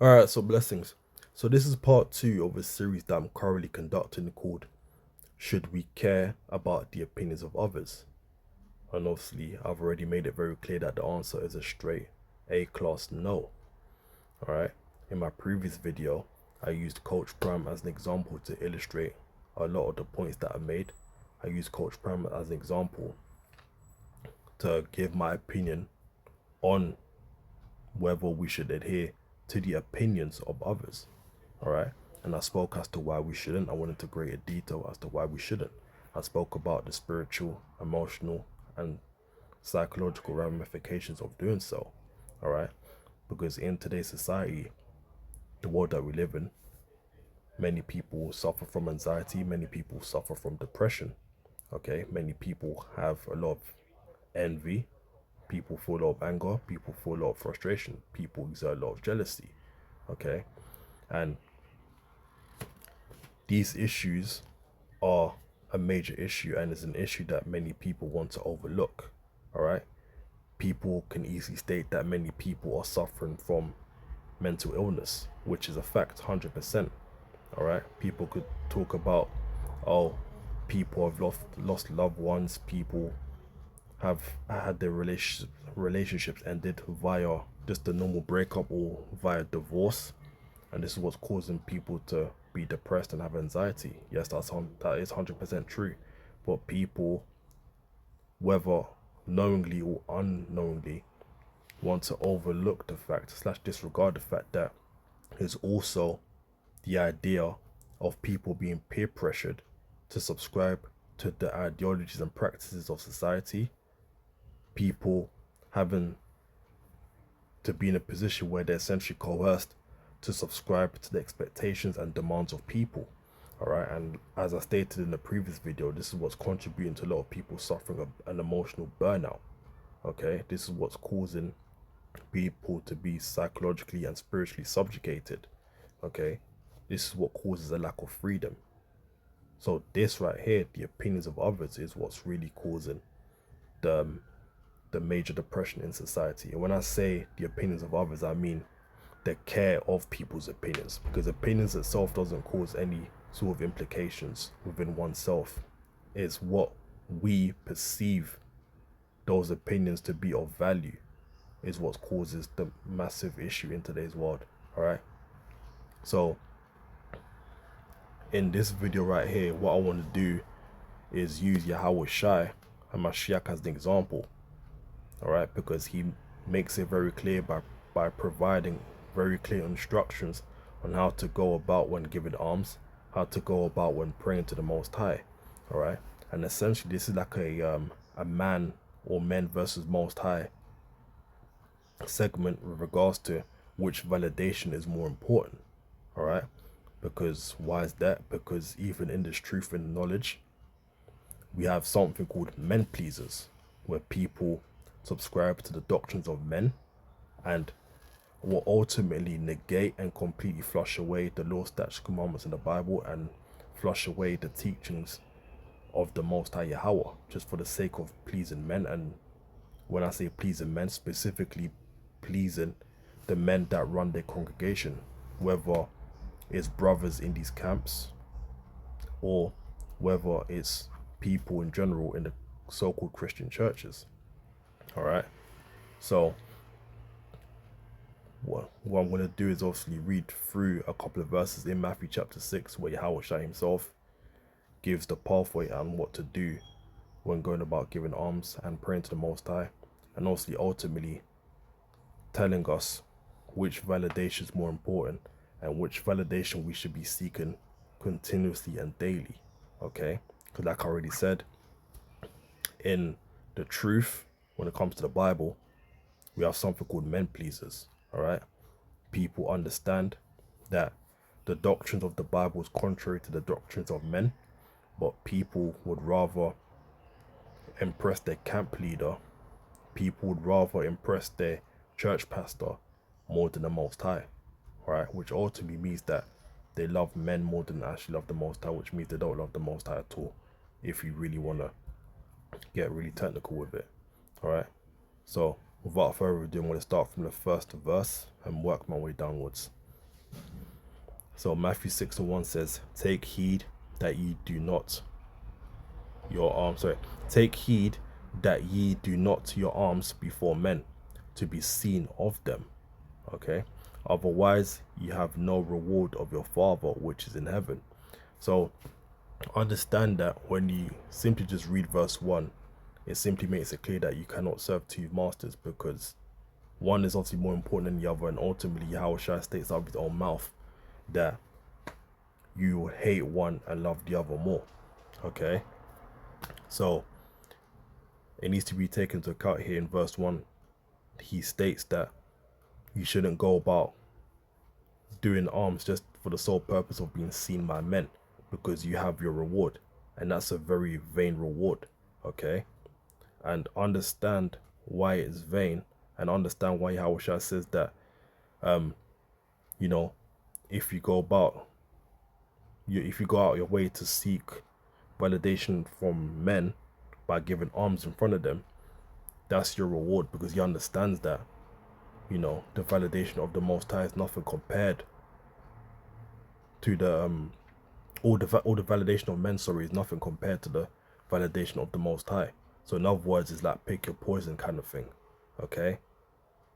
Alright, so blessings. So this is part two of a series that I'm currently conducting called Should We Care About the Opinions of Others? And obviously I've already made it very clear that the answer is a straight A class no. Alright. In my previous video, I used Coach Prime as an example to illustrate a lot of the points that I made. I used Coach Prime as an example to give my opinion on whether we should adhere to the opinions of others. All right. And I spoke as to why we shouldn't. I went into greater detail as to why we shouldn't. I spoke about the spiritual, emotional, and psychological ramifications of doing so. All right. Because in today's society, the world that we live in, many people suffer from anxiety, many people suffer from depression. Okay. Many people have a lot of envy, people feel a lot of anger, people feel a lot of frustration, people exert a lot of jealousy. Okay. And these issues are a major issue, and is an issue that many people want to overlook. All right. People can easily state that many people are suffering from mental illness, which is a fact, 100%. All right. People could talk about, oh, people have lost loved ones, people have had their relationships ended via just a normal breakup or via divorce, and this is what's causing people to be depressed and have anxiety. Yes, that is 100% true, but people, whether knowingly or unknowingly, want to overlook the fact slash disregard the fact that there's also the idea of people being peer pressured to subscribe to the ideologies and practices of society, people having to be in a position where they're essentially coerced to subscribe to the expectations and demands of people. All right. And as I stated in the previous video, this is what's contributing to a lot of people suffering an emotional burnout. Okay. This is what's causing people to be psychologically and spiritually subjugated. Okay. This is what causes a lack of freedom. So this right here, the opinions of others, is what's really causing the the major depression in society. And when I say the opinions of others, I mean the care of people's opinions, because opinions itself doesn't cause any sort of implications within oneself. It's what we perceive those opinions to be of value is what causes the massive issue in today's world. All right. So in this video right here, what I want to do is use Yahweh Shai and Mashiach as an example. All right, because he makes it very clear by providing very clear instructions on how to go about when giving alms, how to go about when praying to the Most High. All right, and essentially this is like a man or men versus Most High segment with regards to which validation is more important. All right, because why is that? Because even in this truth and knowledge, we have something called men pleasers, where people subscribe to the doctrines of men and will ultimately negate and completely flush away the law, statutes, commandments in the Bible, and flush away the teachings of the Most High Yahweh, just for the sake of pleasing men. And when I say pleasing men, specifically pleasing the men that run their congregation, whether it's brothers in these camps or whether it's people in general in the so-called Christian churches. All right. So what I'm going to do is obviously read through a couple of verses in Matthew chapter 6, where Yahweh Shai himself gives the pathway and what to do when going about giving alms and praying to the Most High, and obviously ultimately telling us which validation is more important and which validation we should be seeking continuously and daily. Okay, because like I already said, in the truth, when it comes to the Bible, we have something called men pleasers. All right, people understand that the doctrines of the Bible is contrary to the doctrines of men, but people would rather impress their camp leader, people would rather impress their church pastor more than the Most High. All right, which ultimately means that they love men more than they actually love the Most High, which means they don't love the Most High at all, if you really want to get really technical with it. All right, so without further ado, I'm going to start from the first verse and work my way downwards. So Matthew 6:1 says, take heed that ye do not your arms, sorry, take heed that ye do not your alms before men to be seen of them. Okay, otherwise you have no reward of your Father which is in heaven. So understand that when you simply just read verse 1, it simply makes it clear that you cannot serve two masters, because one is obviously more important than the other, and ultimately Yahushua states out of his own mouth that you will hate one and love the other more. Okay, so it needs to be taken into account here in verse 1. He states that you shouldn't go about doing alms just for the sole purpose of being seen by men, because you have your reward, and that's a very vain reward. Okay, and understand why it's vain, and understand why Yahushua says that you know, if you go about if you go out your way to seek validation from men by giving alms in front of them, that's your reward, because he understands that, you know, the validation of the Most High is nothing compared to the all the validation of men, sorry, is nothing compared to the validation of the Most High. So in other words, it's like pick your poison kind of thing. Okay,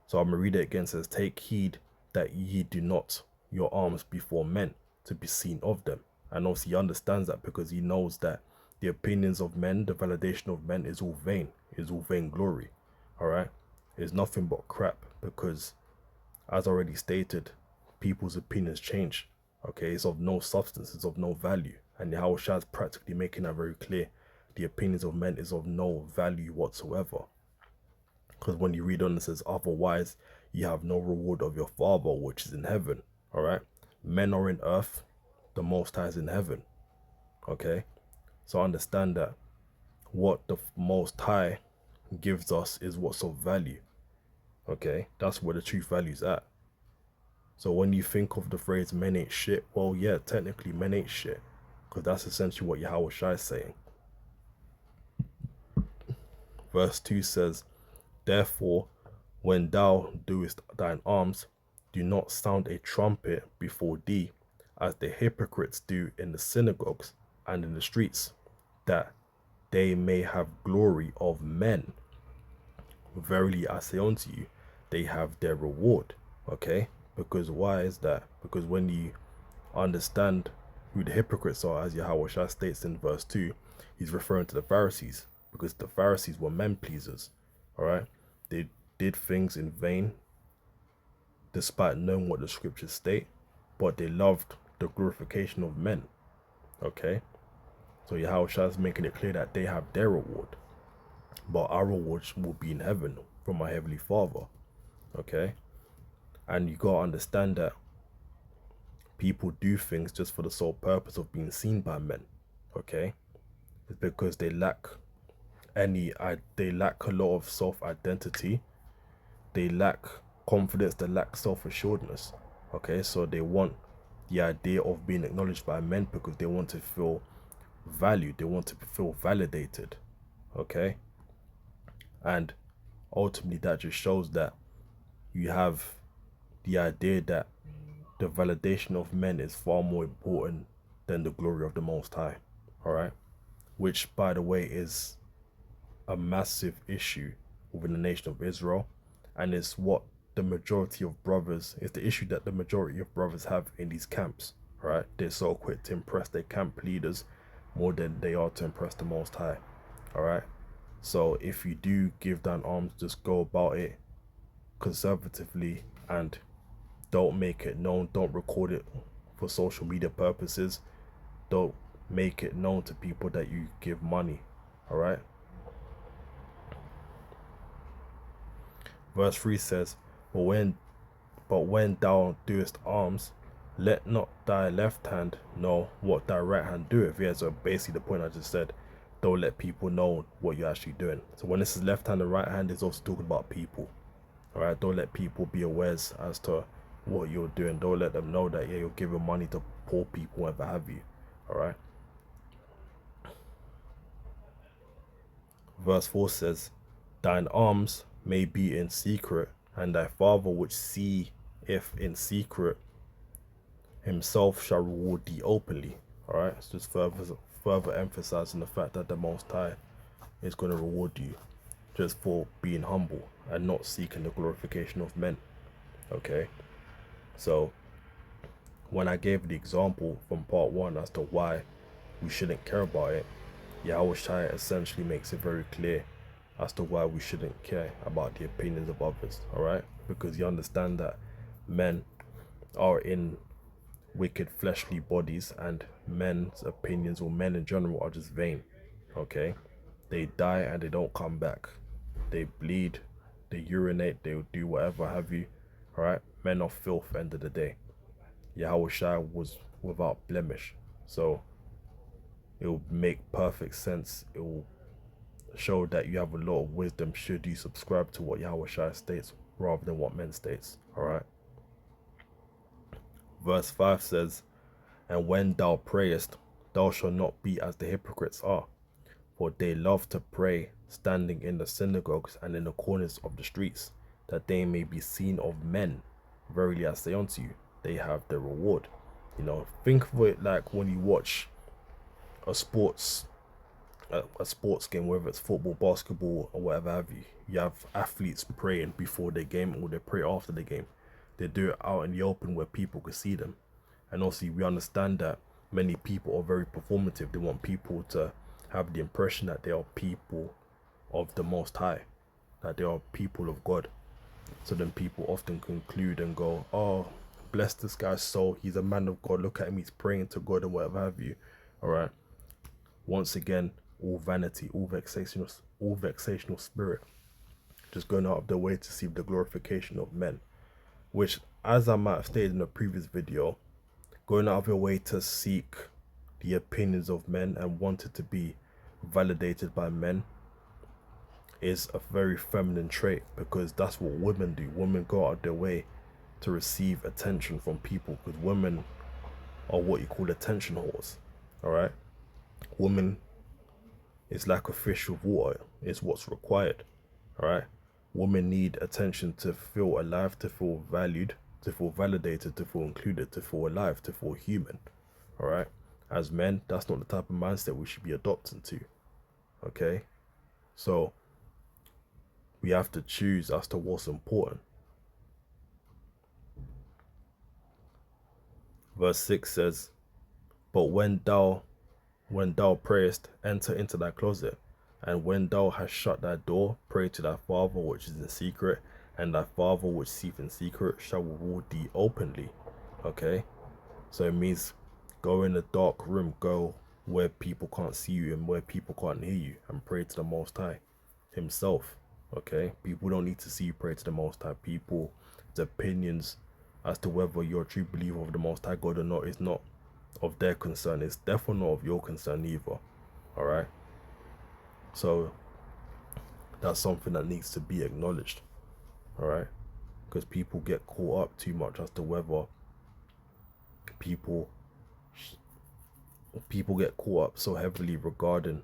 so I'm gonna read it again. It says, take heed that ye do not your alms before men to be seen of them. And obviously he understands that, because he knows that the opinions of men, the validation of men, is all vain, is all vain glory. All right, it's nothing but crap, because as already stated, people's opinions change. Okay, it's of no substance, it's of no value, and Yahushua is practically making that very clear. The opinions of men is of no value whatsoever, because when you read on, it says, otherwise you have no reward of your Father which is in heaven. All right, men are in earth, the Most High is in heaven. Okay, so understand that what the Most High gives us is what's of value. Okay, that's where the true value is at. So when you think of the phrase men ain't shit, well, yeah, technically men ain't shit, because that's essentially what Yahushua is saying. Verse 2 says, therefore, when thou doest thine alms, do not sound a trumpet before thee, as the hypocrites do in the synagogues and in the streets, that they may have glory of men. Verily I say unto you, they have their reward. Okay, because why is that? Because when you understand who the hypocrites are, as Yahushua states in verse 2, he's referring to the Pharisees, because the Pharisees were men pleasers. All right, they did things in vain despite knowing what the scriptures state, but they loved the glorification of men. Okay, so Yahushua is making it clear that they have their reward, but our reward will be in heaven from our Heavenly Father. Okay, and you gotta understand that people do things just for the sole purpose of being seen by men. Okay, it's because they lack they lack a lot of self-identity, they lack confidence, they lack self-assuredness. Okay, so they want the idea of being acknowledged by men, because they want to feel valued, they want to feel validated. Okay, and ultimately that just shows that you have the idea that the validation of men is far more important than the glory of the Most High. All right, which by the way is a massive issue within the nation of Israel, and it's what the majority of brothers, is the issue that the majority of brothers have in these camps. Right, they're so quick to impress their camp leaders more than they are to impress the Most High. All right, so if you do give down alms, just go about it conservatively, and don't make it known, don't record it for social media purposes, don't make it known to people that you give money. All right, verse 3 says, but when thou doest alms, let not thy left hand know what thy right hand doeth. Yeah, so basically the point I just said, don't let people know what you're actually doing. So when this is left hand and right hand, it's also talking about people. All right, don't let people be aware as to what you're doing. Don't let them know that, yeah, you're giving money to poor people, whatever have you. All right, verse 4 says, thine alms may be in secret, and thy Father which seeth in secret himself shall reward thee openly. All right, it's just further emphasizing the fact that the Most High is going to reward you just for being humble and not seeking the glorification of men. Okay, so when I gave the example from part 1 as to why we shouldn't care about it, Yahushua essentially makes it very clear as to why we shouldn't care about the opinions of others. All right, because you understand that men are in wicked fleshly bodies, and men's opinions, or men in general, are just vain. Okay, they die and they don't come back. They bleed, they urinate, they do whatever have you. All right, men are filth. End of the day, Yahushua was without blemish, so it will make perfect sense. It will show that you have a lot of wisdom should you subscribe to what Yahushua states rather than what men states. All right. Verse 5 says, "And when thou prayest, thou shalt not be as the hypocrites are, for they love to pray standing in the synagogues and in the corners of the streets, that they may be seen of men. Verily I say unto you, they have their reward." You know, think of it like when you watch a sports game, whether it's football, basketball, or whatever have you. You have athletes praying before their game, or they pray after the game. They do it out in the open where people can see them. And also, we understand that many people are very performative. They want people to have the impression that they are people of the Most High, that they are people of God. So then people often conclude and go, "Oh, bless this guy's soul. He's a man of God. Look at him. He's praying to God," and whatever have you. All right. Once again, all vanity, all vexational spirit, just going out of their way to seek the glorification of men, which, as I might have stated in a previous video, going out of your way to seek the opinions of men and wanted to be validated by men is a very feminine trait, because that's what women do. Women go out of their way to receive attention from people, because women are what you call attention whores. All right, women is like a fish with water, is what's required. All right, women need attention to feel alive, to feel valued, to feel validated, to feel included, to feel alive, to feel human. All right, as men, that's not the type of mindset we should be adopting to. Okay, so we have to choose as to what's important. Verse 6 says, "But when thou prayest, enter into thy closet, and when thou hast shut thy door, pray to thy Father which is in secret, and thy Father which seeth in secret shall reward thee openly." Okay, so it means go in a dark room, go where people can't see you and where people can't hear you, and pray to the Most High himself. Okay, people don't need to see you pray to the Most High. People's opinions as to whether you're a true believer of the Most High God or not is not of their concern. It's definitely not of your concern either. All right, so that's something that needs to be acknowledged. All right, because people get caught up too much as to whether people get caught up so heavily regarding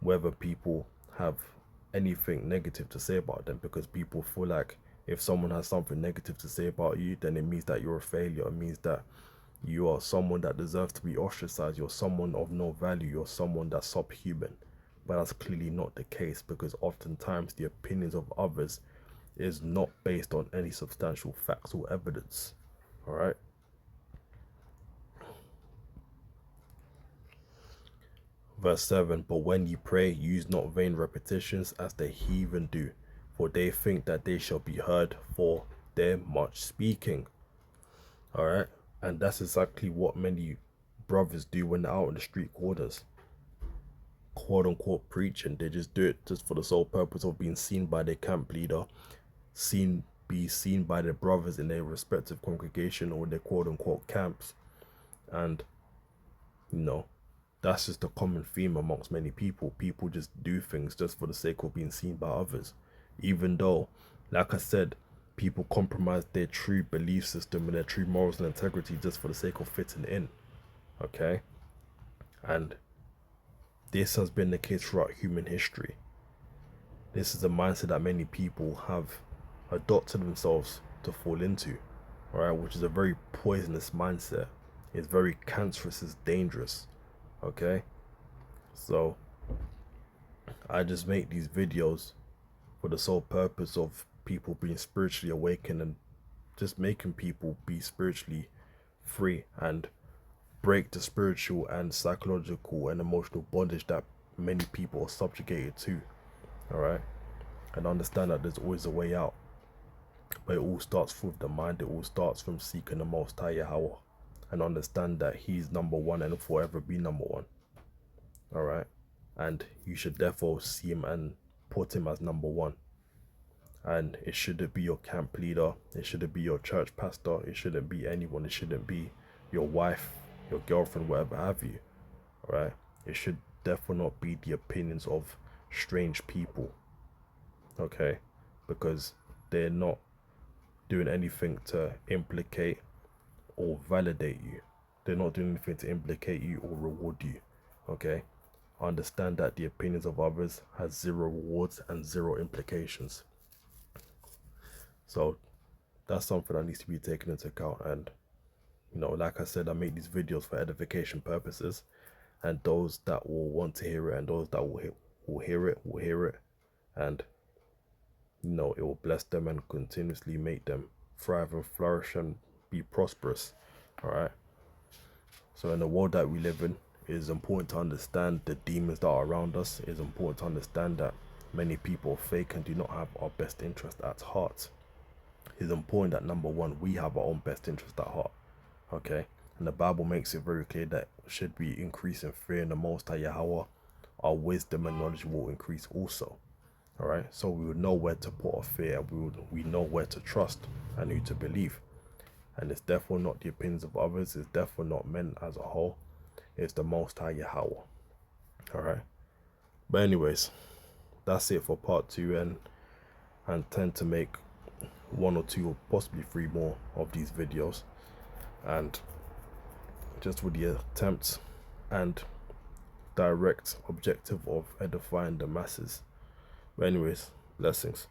whether people have anything negative to say about them, because people feel like if someone has something negative to say about you, then it means that you're a failure. It means that you are someone that deserves to be ostracized. You're someone of no value. You're someone that's subhuman. But that's clearly not the case, because oftentimes the opinions of others is not based on any substantial facts or evidence. All right. Verse 7, "But when ye pray, use not vain repetitions as the heathen do, for they think that they shall be heard for their much speaking." All right. And that's exactly what many brothers do when they're out in the street corners, quote unquote preaching. They just do it just for the sole purpose of being seen by their camp leader, be seen by their brothers in their respective congregation or their quote unquote camps. And you know, that's just a common theme amongst many people. People just do things just for the sake of being seen by others, even though, like I said, people compromise their true belief system and their true morals and integrity just for the sake of fitting in. Okay, and this has been the case throughout human history. This is a mindset that many people have adopted themselves to fall into, all right, which is a very poisonous mindset. It's very cancerous, it's dangerous. Okay? So I just make these videos for the sole purpose of people being spiritually awakened and just making people be spiritually free and break the spiritual and psychological and emotional bondage that many people are subjugated to. All right, and understand that there's always a way out, but it all starts with the mind. It all starts from seeking the Most High Yahweh, and understand that He's number one and will forever be number one. All right, and you should therefore see Him and put Him as number one. And it shouldn't be your camp leader, it shouldn't be your church pastor, it shouldn't be anyone, it shouldn't be your wife, your girlfriend, whatever have you. All right, it should definitely not be the opinions of strange people. Okay, because they're not doing anything to implicate or validate you. They're not doing anything to implicate you or reward you. Okay, understand that the opinions of others has zero rewards and zero implications. So that's something that needs to be taken into account. And you know, like I said, I make these videos for edification purposes, and those that will want to hear it and those that will hear it, and you know, it will bless them and continuously make them thrive and flourish and be prosperous. All right, so in the world that we live in, it is important to understand the demons that are around us. It is important to understand that many people are fake and do not have our best interest at heart. It's important that number one, we have our own best interest at heart. Okay, and the Bible makes it very clear that should we increase in fear in the Most High Yahweh, our wisdom and knowledge will increase also. All right, so we would know where to put our fear, we know where to trust and who to believe. And it's definitely not the opinions of others, it's definitely not men as a whole, it's the Most High Yahweh. All right, but anyways, that's it for part 2, and I intend to make 1 or 2 or possibly 3 more of these videos, and just with the attempt and direct objective of edifying the masses. But anyways, blessings.